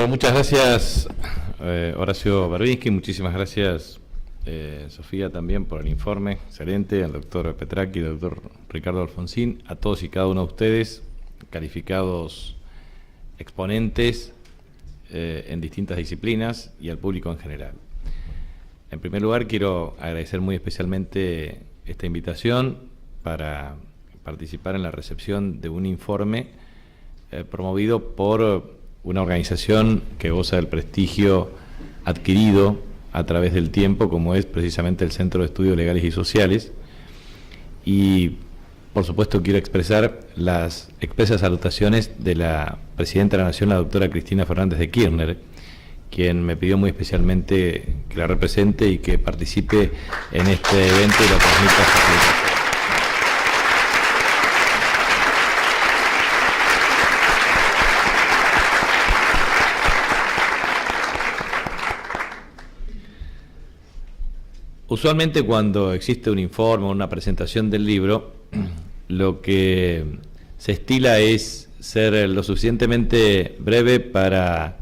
Bueno, muchas gracias Horacio Barbinsky, muchísimas gracias Sofía también por el informe excelente, al doctor Petracchi, al doctor Ricardo Alfonsín, a todos y cada uno de ustedes, calificados exponentes en distintas disciplinas y al público en general. En primer lugar, quiero agradecer muy especialmente esta invitación para participar en la recepción de un informe promovido por una organización que goza del prestigio adquirido a través del tiempo, como es precisamente el Centro de Estudios Legales y Sociales. Y, por supuesto, quiero expresar las expresas salutaciones de la Presidenta de la Nación, la doctora Cristina Fernández de Kirchner, quien me pidió muy especialmente que la represente y que participe en este evento y lo transmita. Usualmente cuando existe un informe o una presentación del libro, lo que se estila es ser lo suficientemente breve para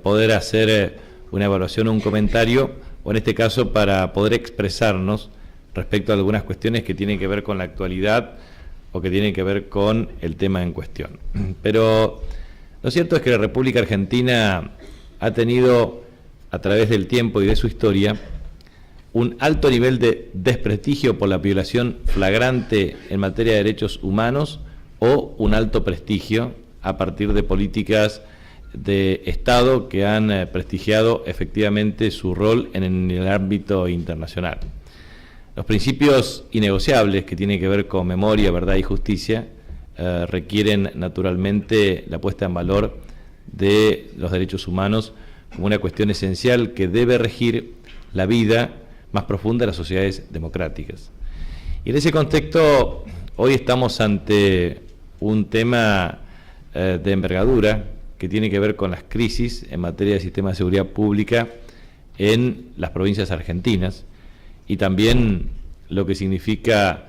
poder hacer una evaluación o un comentario, o en este caso para poder expresarnos respecto a algunas cuestiones que tienen que ver con la actualidad o que tienen que ver con el tema en cuestión. Pero lo cierto es que la República Argentina ha tenido, a través del tiempo y de su historia, un alto nivel de desprestigio por la violación flagrante en materia de derechos humanos o un alto prestigio a partir de políticas de Estado que han prestigiado efectivamente su rol en el ámbito internacional. Los principios innegociables que tienen que ver con memoria, verdad y justicia requieren naturalmente la puesta en valor de los derechos humanos como una cuestión esencial que debe regir la vida más profunda de las sociedades democráticas. Y en ese contexto, hoy estamos ante un tema de envergadura que tiene que ver con las crisis en materia de sistema de seguridad pública en las provincias argentinas y también lo que significa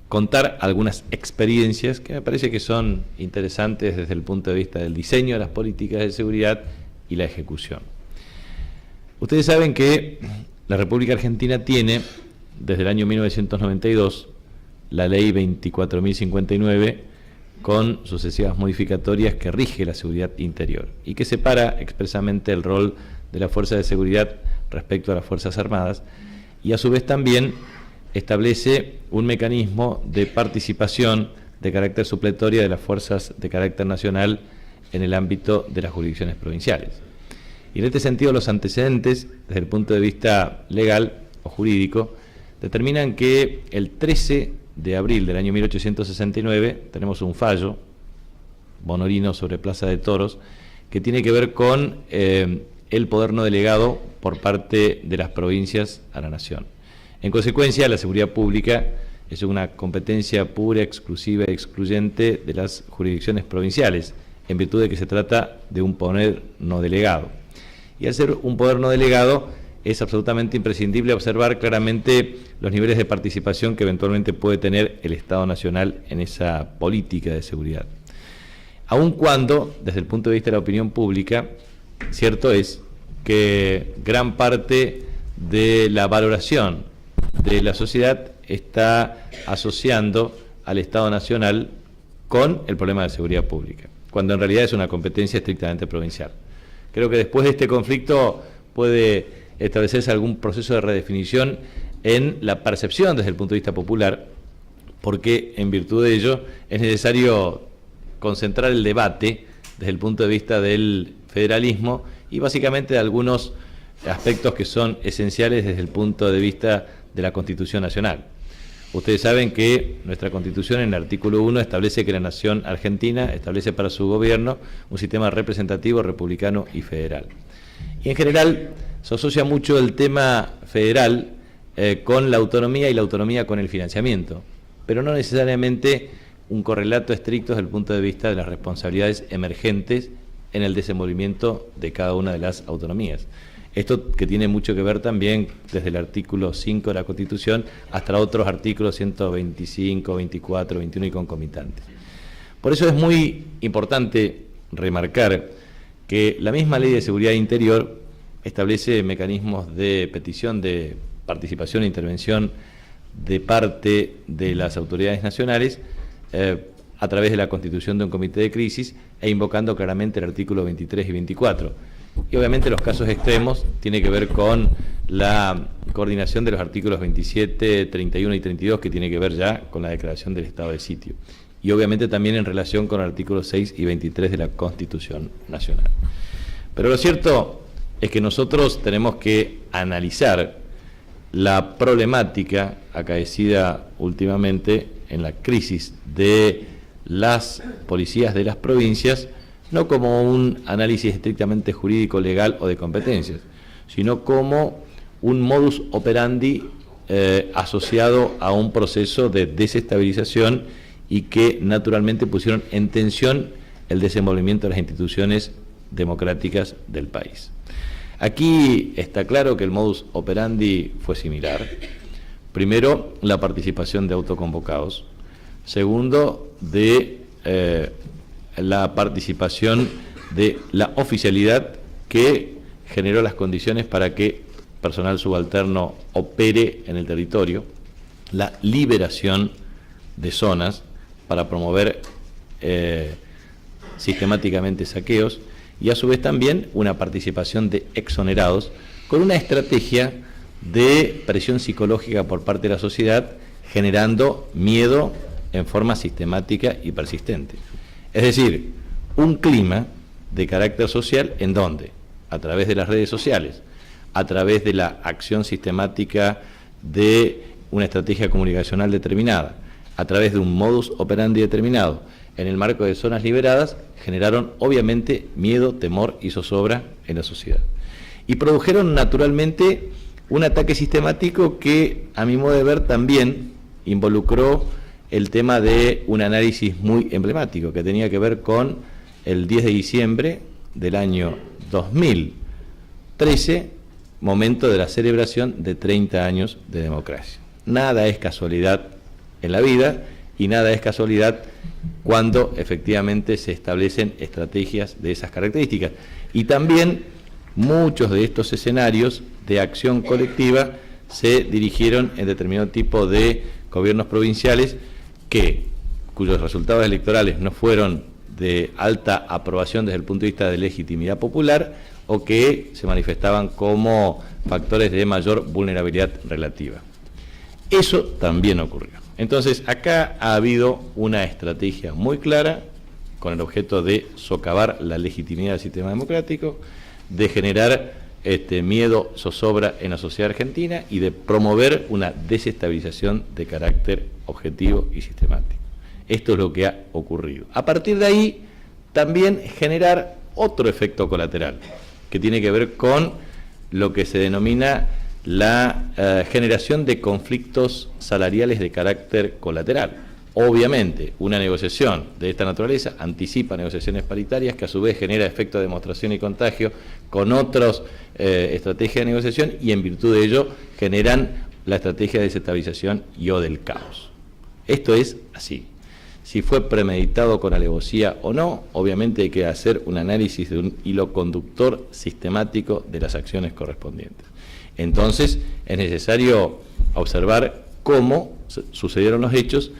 contar algunas experiencias que me parece que son interesantes desde el punto de vista del diseño de las políticas de seguridad y la ejecución. Ustedes saben que la República Argentina tiene, desde el año 1992, la Ley 24.059, con sucesivas modificatorias que rige la seguridad interior y que separa expresamente el rol de la Fuerza de Seguridad respecto a las Fuerzas Armadas y a su vez también establece un mecanismo de participación de carácter supletoria de las fuerzas de carácter nacional en el ámbito de las jurisdicciones provinciales. Y en este sentido los antecedentes, desde el punto de vista legal o jurídico, determinan que el 13 de abril del año 1869 tenemos un fallo, Bonorino sobre Plaza de Toros, que tiene que ver con el poder no delegado por parte de las provincias a la nación. En consecuencia, la seguridad pública es una competencia pura, exclusiva y excluyente de las jurisdicciones provinciales, en virtud de que se trata de un poder no delegado. Y al ser un poder no delegado, es absolutamente imprescindible observar claramente los niveles de participación que eventualmente puede tener el Estado Nacional en esa política de seguridad. Aun cuando, desde el punto de vista de la opinión pública, cierto es que gran parte de la valoración de la sociedad está asociando al Estado Nacional con el problema de seguridad pública, cuando en realidad es una competencia estrictamente provincial. Creo que después de este conflicto puede establecerse algún proceso de redefinición en la percepción desde el punto de vista popular, porque en virtud de ello es necesario concentrar el debate desde el punto de vista del federalismo y básicamente de algunos aspectos que son esenciales desde el punto de vista de la Constitución Nacional. Ustedes saben que nuestra Constitución en el artículo 1 establece que la Nación Argentina establece para su gobierno un sistema representativo, republicano y federal. Y en general se asocia mucho el tema federal con la autonomía y la autonomía con el financiamiento, pero no necesariamente un correlato estricto desde el punto de vista de las responsabilidades emergentes en el desenvolvimiento de cada una de las autonomías. Esto que tiene mucho que ver también desde el artículo 5 de la Constitución hasta otros artículos 125, 24, 21 y concomitantes. Por eso es muy importante remarcar que la misma Ley de Seguridad Interior establece mecanismos de petición de participación e intervención de parte de las autoridades nacionales a través de la constitución de un comité de crisis e invocando claramente el artículo 23 y 24. Y obviamente los casos extremos tienen que ver con la coordinación de los artículos 27, 31 y 32, que tiene que ver ya con la declaración del estado de sitio. Y obviamente también en relación con el artículo 6 y 23 de la Constitución Nacional. Pero lo cierto es que nosotros tenemos que analizar la problemática acaecida últimamente en la crisis de las policías de las provincias, no como un análisis estrictamente jurídico, legal o de competencias, sino como un modus operandi asociado a un proceso de desestabilización y que naturalmente pusieron en tensión el desenvolvimiento de las instituciones democráticas del país. Aquí está claro que el modus operandi fue similar. Primero, la participación de autoconvocados. Segundo, de la participación de la oficialidad que generó las condiciones para que personal subalterno opere en el territorio. La liberación de zonas para promover sistemáticamente saqueos y a su vez también una participación de exonerados con una estrategia de presión psicológica por parte de la sociedad, generando miedo en forma sistemática y persistente. Es decir, un clima de carácter social en donde, a través de las redes sociales, a través de la acción sistemática de una estrategia comunicacional determinada, a través de un modus operandi determinado, en el marco de zonas liberadas, generaron obviamente miedo, temor y zozobra en la sociedad. Y produjeron naturalmente un ataque sistemático que, a mi modo de ver, también involucró el tema de un análisis muy emblemático que tenía que ver con el 10 de diciembre del año 2013, momento de la celebración de 30 años de democracia. Nada es casualidad en la vida y nada es casualidad cuando efectivamente se establecen estrategias de esas características. Y también muchos de estos escenarios de acción colectiva se dirigieron en determinado tipo de gobiernos provinciales cuyos resultados electorales no fueron de alta aprobación desde el punto de vista de legitimidad popular o que se manifestaban como factores de mayor vulnerabilidad relativa. Eso también ocurrió. Entonces, acá ha habido una estrategia muy clara con el objeto de socavar la legitimidad del sistema democrático, de generar miedo, zozobra en la sociedad argentina y de promover una desestabilización de carácter objetivo y sistemático. Esto es lo que ha ocurrido. A partir de ahí, también generar otro efecto colateral, que tiene que ver con lo que se denomina la generación de conflictos salariales de carácter colateral. Obviamente, una negociación de esta naturaleza anticipa negociaciones paritarias que a su vez genera efecto de demostración y contagio con otras estrategias de negociación y en virtud de ello generan la estrategia de desestabilización y o del caos. Esto es así. Si fue premeditado con alevosía o no, obviamente hay que hacer un análisis de un hilo conductor sistemático de las acciones correspondientes. Entonces, es necesario observar cómo sucedieron los hechos,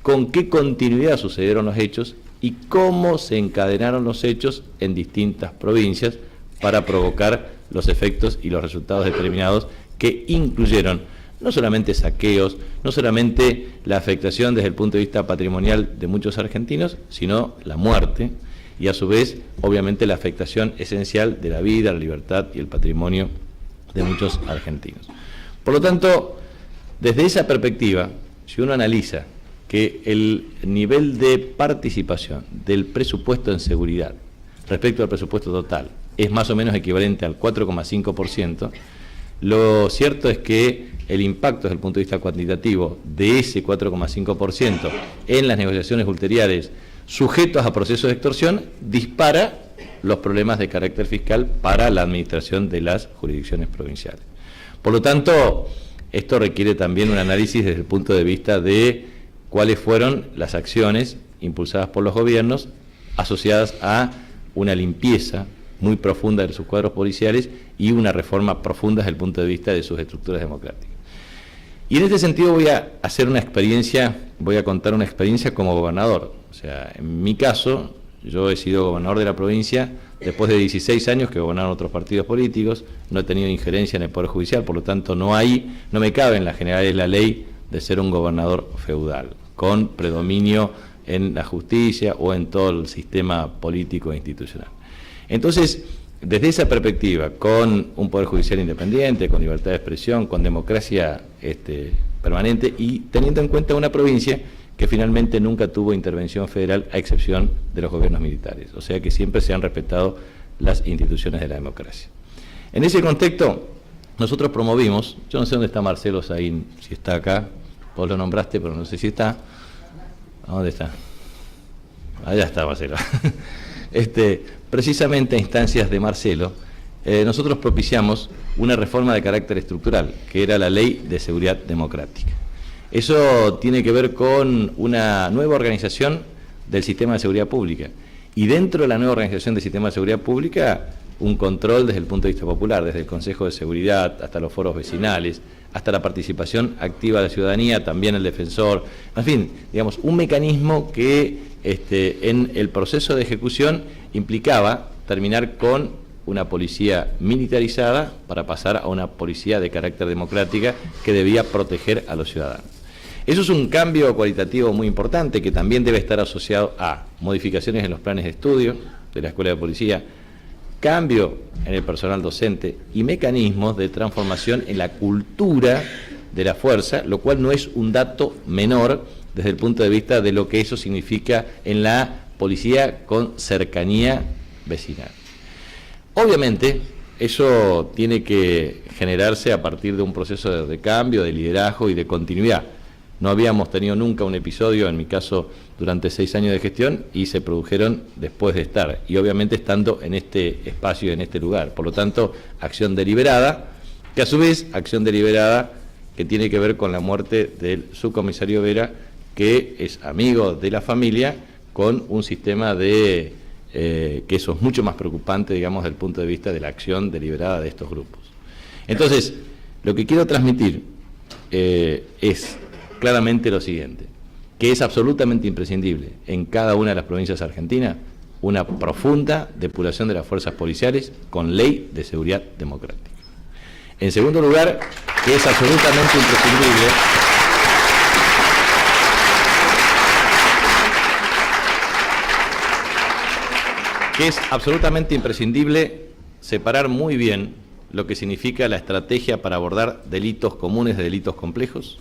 con qué continuidad sucedieron los hechos y cómo se encadenaron los hechos en distintas provincias para provocar los efectos y los resultados determinados que incluyeron no solamente saqueos, no solamente la afectación desde el punto de vista patrimonial de muchos argentinos, sino la muerte y a su vez, obviamente, la afectación esencial de la vida, la libertad y el patrimonio de muchos argentinos. Por lo tanto, desde esa perspectiva, si uno analiza que el nivel de participación del presupuesto en seguridad respecto al presupuesto total es más o menos equivalente al 4,5%, lo cierto es que el impacto desde el punto de vista cuantitativo de ese 4,5% en las negociaciones ulteriores sujetos a procesos de extorsión dispara los problemas de carácter fiscal para la administración de las jurisdicciones provinciales. Por lo tanto, esto requiere también un análisis desde el punto de vista de cuáles fueron las acciones impulsadas por los gobiernos asociadas a una limpieza muy profunda de sus cuadros policiales y una reforma profunda desde el punto de vista de sus estructuras democráticas. Y en este sentido voy a contar una experiencia como gobernador. O sea, en mi caso, yo he sido gobernador de la provincia después de 16 años que gobernaron otros partidos políticos, no he tenido injerencia en el Poder Judicial, por lo tanto no me cabe en la generalidad de la ley de ser un gobernador feudal, con predominio en la justicia o en todo el sistema político e institucional. Entonces, desde esa perspectiva, con un Poder Judicial independiente, con libertad de expresión, con democracia permanente y teniendo en cuenta una provincia que finalmente nunca tuvo intervención federal a excepción de los gobiernos militares, o sea que siempre se han respetado las instituciones de la democracia. En ese contexto, nosotros promovimos, yo no sé dónde está Marcelo Saín, si está acá, vos lo nombraste, pero no sé si está. ¿Dónde está? Allá está Marcelo. Precisamente a instancias de Marcelo, nosotros propiciamos una reforma de carácter estructural, que era la Ley de Seguridad Democrática. Eso tiene que ver con una nueva organización del sistema de seguridad pública. Y dentro de la nueva organización del sistema de seguridad pública, un control desde el punto de vista popular, desde el Consejo de Seguridad hasta los foros vecinales, hasta la participación activa de la ciudadanía, también el defensor, en fin, digamos, un mecanismo que en el proceso de ejecución implicaba terminar con una policía militarizada para pasar a una policía de carácter democrática que debía proteger a los ciudadanos. Eso es un cambio cualitativo muy importante que también debe estar asociado a modificaciones en los planes de estudio de la Escuela de Policía, cambio en el personal docente y mecanismos de transformación en la cultura de la fuerza, lo cual no es un dato menor desde el punto de vista de lo que eso significa en la policía con cercanía vecinal. Obviamente, eso tiene que generarse a partir de un proceso de cambio, de liderazgo y de continuidad. No habíamos tenido nunca un episodio, en mi caso, durante 6 años de gestión, y se produjeron después de estar, y obviamente estando en este espacio y en este lugar. Por lo tanto, acción deliberada, que a su vez, acción deliberada que tiene que ver con la muerte del subcomisario Vera, que es amigo de la familia, con un sistema que eso es mucho más preocupante, digamos, desde el punto de vista de la acción deliberada de estos grupos. Entonces, lo que quiero transmitir es claramente lo siguiente, que es absolutamente imprescindible en cada una de las provincias argentinas una profunda depuración de las fuerzas policiales con ley de seguridad democrática. En segundo lugar, que es absolutamente imprescindible separar muy bien lo que significa la estrategia para abordar delitos comunes de delitos complejos,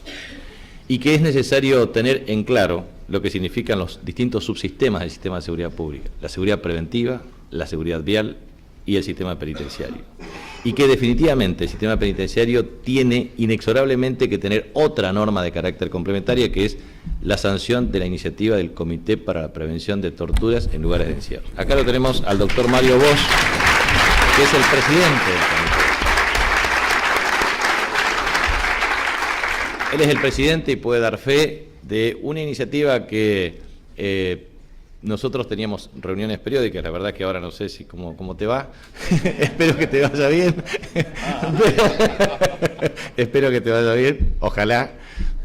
y que es necesario tener en claro lo que significan los distintos subsistemas del sistema de seguridad pública, la seguridad preventiva, la seguridad vial y el sistema penitenciario. Y que definitivamente el sistema penitenciario tiene inexorablemente que tener otra norma de carácter complementaria, que es la sanción de la iniciativa del Comité para la Prevención de Torturas en Lugares de Encierro. Acá lo tenemos al doctor Mario Bosch, que es el presidente del comité. Él es el presidente y puede dar fe de una iniciativa que nosotros teníamos reuniones periódicas, la verdad que ahora no sé si cómo te va, espero que te vaya bien, espero que te vaya bien, ojalá,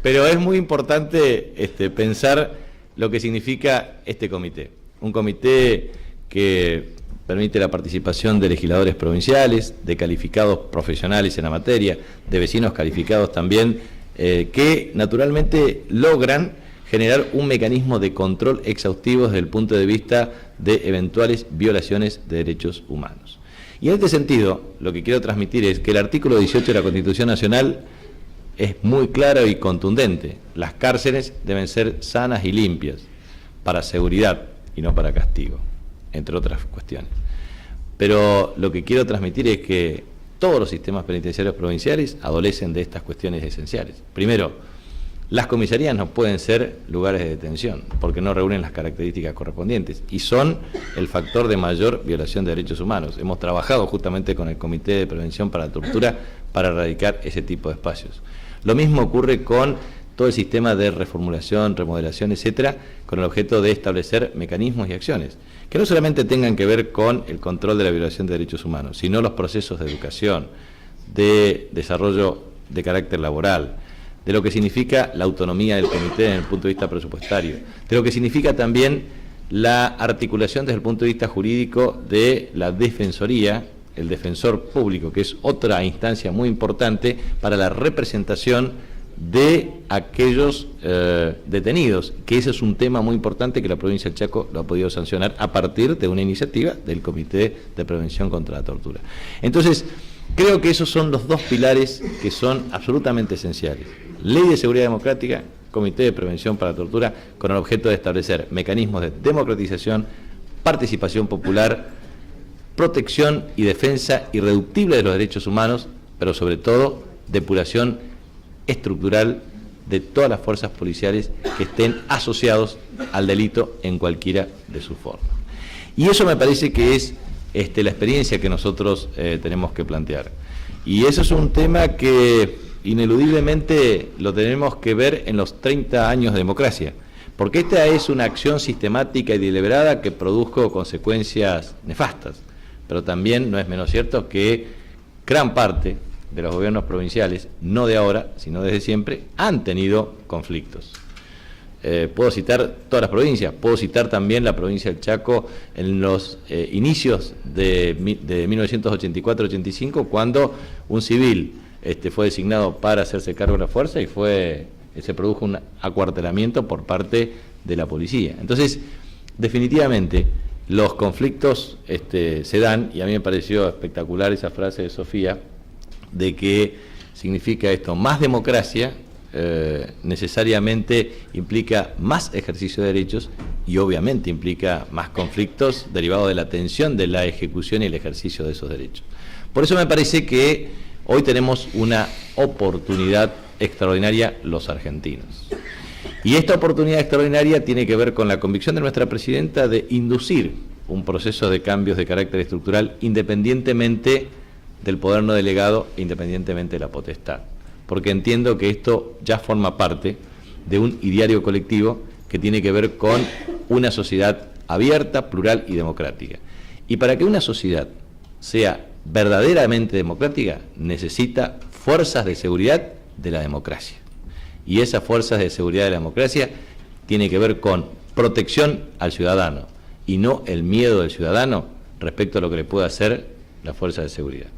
pero es muy importante pensar lo que significa este comité, un comité que permite la participación de legisladores provinciales, de calificados profesionales en la materia, de vecinos calificados también, que naturalmente logran generar un mecanismo de control exhaustivo desde el punto de vista de eventuales violaciones de derechos humanos. Y en este sentido, lo que quiero transmitir es que el artículo 18 de la Constitución Nacional es muy claro y contundente. Las cárceles deben ser sanas y limpias para seguridad y no para castigo, entre otras cuestiones. Pero lo que quiero transmitir es que todos los sistemas penitenciarios provinciales adolecen de estas cuestiones esenciales. Primero, las comisarías no pueden ser lugares de detención porque no reúnen las características correspondientes y son el factor de mayor violación de derechos humanos. Hemos trabajado justamente con el Comité de Prevención para la Tortura para erradicar ese tipo de espacios. Lo mismo ocurre con todo el sistema de reformulación, remodelación, etcétera, con el objeto de establecer mecanismos y acciones que no solamente tengan que ver con el control de la violación de derechos humanos, sino los procesos de educación, de desarrollo de carácter laboral, de lo que significa la autonomía del comité desde el punto de vista presupuestario, de lo que significa también la articulación desde el punto de vista jurídico de la defensoría, el defensor público, que es otra instancia muy importante para la representación de aquellos detenidos, que ese es un tema muy importante que la provincia del Chaco lo ha podido sancionar a partir de una iniciativa del Comité de Prevención contra la Tortura. Entonces, creo que esos son los dos pilares que son absolutamente esenciales. Ley de Seguridad Democrática, Comité de Prevención para la Tortura, con el objeto de establecer mecanismos de democratización, participación popular, protección y defensa irreductible de los derechos humanos, pero sobre todo depuración estructural de todas las fuerzas policiales que estén asociados al delito en cualquiera de sus formas. Y eso me parece que es la experiencia que nosotros tenemos que plantear. Y eso es un tema que ineludiblemente lo tenemos que ver en los 30 años de democracia, porque esta es una acción sistemática y deliberada que produjo consecuencias nefastas, pero también no es menos cierto que gran parte de los gobiernos provinciales, no de ahora, sino desde siempre, han tenido conflictos. Puedo citar todas las provincias, puedo citar también la provincia del Chaco en los inicios de 1984-85, cuando un civil fue designado para hacerse cargo de la fuerza y se produjo un acuartelamiento por parte de la policía. Entonces, definitivamente, los conflictos se dan, y a mí me pareció espectacular esa frase de Sofía, de que significa esto, más democracia necesariamente implica más ejercicio de derechos y obviamente implica más conflictos derivados de la tensión de la ejecución y el ejercicio de esos derechos. Por eso me parece que hoy tenemos una oportunidad extraordinaria los argentinos. Y esta oportunidad extraordinaria tiene que ver con la convicción de nuestra presidenta de inducir un proceso de cambios de carácter estructural independientemente del poder no delegado e independientemente de la potestad. Porque entiendo que esto ya forma parte de un ideario colectivo que tiene que ver con una sociedad abierta, plural y democrática. Y para que una sociedad sea verdaderamente democrática, necesita fuerzas de seguridad de la democracia. Y esas fuerzas de seguridad de la democracia tienen que ver con protección al ciudadano y no el miedo del ciudadano respecto a lo que le puede hacer la fuerza de seguridad.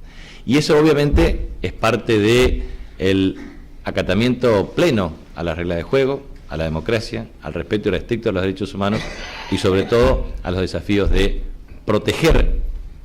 Y eso obviamente es parte del acatamiento pleno a las reglas de juego, a la democracia, al respeto y respeto a los derechos humanos y sobre todo a los desafíos de proteger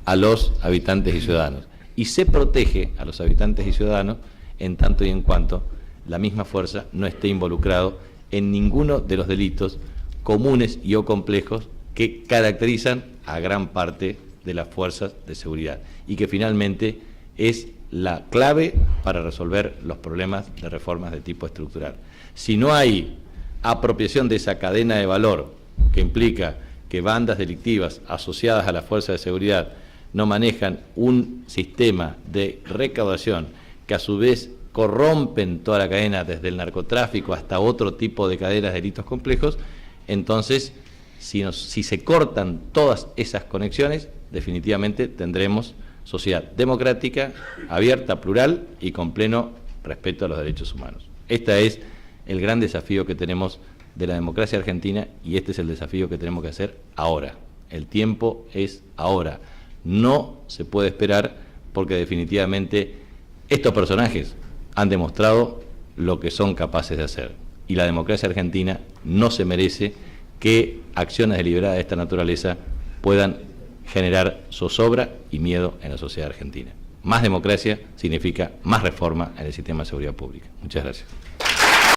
a los habitantes y ciudadanos. Y se protege a los habitantes y ciudadanos en tanto y en cuanto la misma fuerza no esté involucrado en ninguno de los delitos comunes y o complejos que caracterizan a gran parte de las fuerzas de seguridad y que finalmente es la clave para resolver los problemas de reformas de tipo estructural. Si no hay apropiación de esa cadena de valor que implica que bandas delictivas asociadas a la fuerza de seguridad no manejan un sistema de recaudación que a su vez corrompen toda la cadena desde el narcotráfico hasta otro tipo de cadenas de delitos complejos, entonces si se cortan todas esas conexiones, definitivamente tendremos sociedad democrática, abierta, plural y con pleno respeto a los derechos humanos. Este es el gran desafío que tenemos de la democracia argentina y este es el desafío que tenemos que hacer ahora. El tiempo es ahora. No se puede esperar porque definitivamente estos personajes han demostrado lo que son capaces de hacer. Y la democracia argentina no se merece que acciones deliberadas de esta naturaleza puedan generar zozobra y miedo en la sociedad argentina. Más democracia significa más reforma en el sistema de seguridad pública. Muchas gracias.